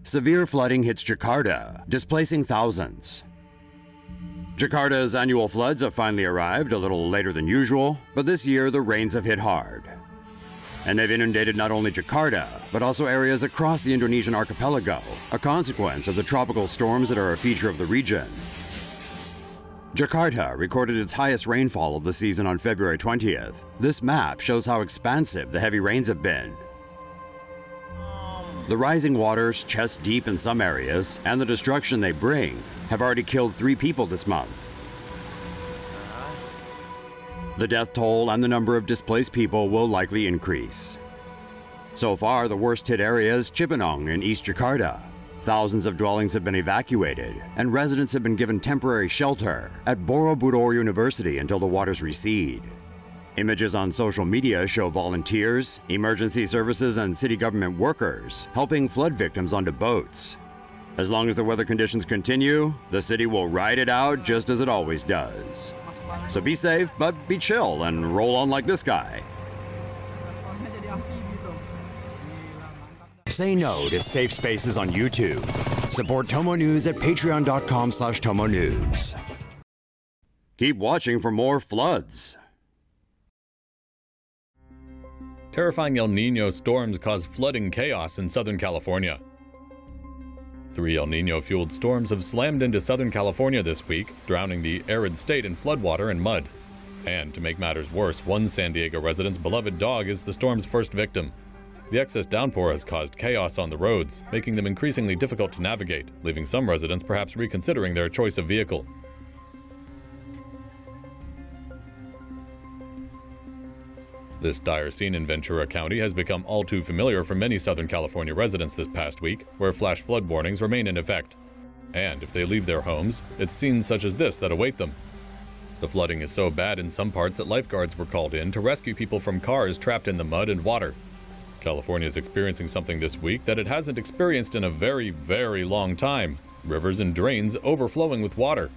Severe flooding hits Jakarta, displacing thousands. Jakarta's annual floods have finally arrived a little later than usual, but this year the rains have hit hard. And they've inundated not only Jakarta, but also areas across the Indonesian archipelago, a consequence of the tropical storms that are a feature of the region. Jakarta recorded its highest rainfall of the season on February 20th. This map shows how expansive the heavy rains have been. The rising waters, chest deep in some areas, and the destruction they bring have already killed 3 people this month. The death toll and the number of displaced people will likely increase. So far, the worst-hit area is Cipinang in East Jakarta. Thousands of dwellings have been evacuated, and residents have been given temporary shelter at Borobudur University until the waters recede. Images on social media show volunteers, emergency services, and city government workers helping flood victims onto boats. As long as the weather conditions continue, the city will ride it out just as it always does. So be safe, but be chill and roll on like this guy. Say no to safe spaces on YouTube. Support TomoNews at patreon.com/TomoNews. Keep watching for more floods. Terrifying El Nino storms caused flooding chaos in Southern California. 3 El Nino-fueled storms have slammed into Southern California this week, drowning the arid state in floodwater and mud. And to make matters worse, one San Diego resident's beloved dog is the storm's first victim. The excess downpour has caused chaos on the roads, making them increasingly difficult to navigate, leaving some residents perhaps reconsidering their choice of vehicle. This dire scene in Ventura County has become all too familiar for many Southern California residents this past week, where flash flood warnings remain in effect. And if they leave their homes, it's scenes such as this that await them. The flooding is so bad in some parts that lifeguards were called in to rescue people from cars trapped in the mud and water. California is experiencing something this week that it hasn't experienced in a very, very long time: rivers and drains overflowing with water.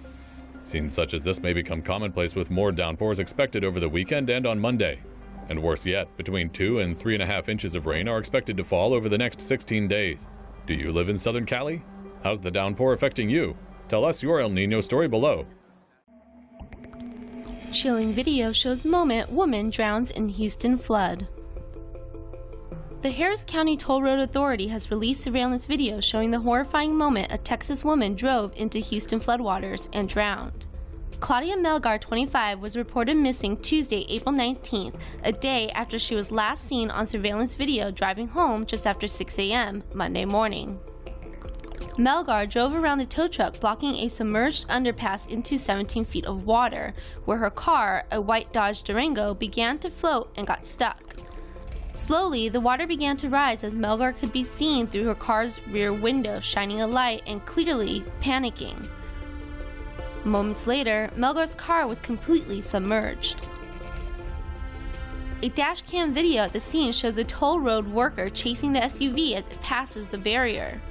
Scenes such as this may become commonplace with more downpours expected over the weekend and on Monday. And worse yet, between 2 and 3.5 inches of rain are expected to fall over the next 16 days. Do you live in Southern Cali? How's the downpour affecting you? Tell us your El Nino story below. Chilling video shows moment woman drowns in Houston flood. The Harris County Toll Road Authority has released surveillance video showing the horrifying moment a Texas woman drove into Houston floodwaters and drowned. Claudia Melgar, 25, was reported missing Tuesday, April 19th, a day after she was last seen on surveillance video driving home just after 6 a.m. Monday morning. Melgar drove around the tow truck, blocking a submerged underpass into 17 feet of water, where her car, a white Dodge Durango, began to float and got stuck. Slowly, the water began to rise as Melgar could be seen through her car's rear window, shining a light and clearly panicking. Moments later, Melgar's car was completely submerged. A dashcam video at the scene shows a toll road worker chasing the SUV as it passes the barrier.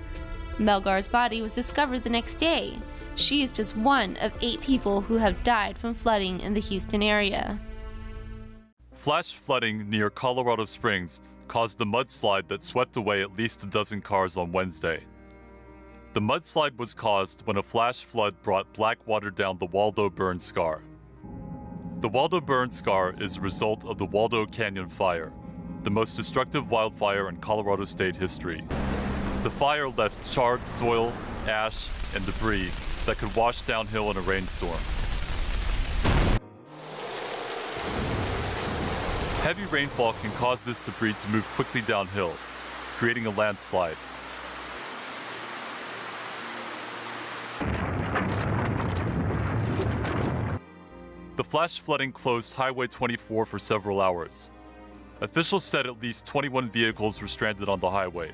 Melgar's body was discovered the next day. She is just one of 8 people who have died from flooding in the Houston area. Flash flooding near Colorado Springs caused a mudslide that swept away at least a dozen cars on Wednesday. The mudslide was caused when a flash flood brought black water down the Waldo Burn Scar. The Waldo Burn Scar is a result of the Waldo Canyon fire, the most destructive wildfire in Colorado state history. The fire left charred soil, ash, and debris that could wash downhill in a rainstorm. Heavy rainfall can cause this debris to move quickly downhill, creating a landslide. The flash flooding closed Highway 24 for several hours. Officials said at least 21 vehicles were stranded on the highway.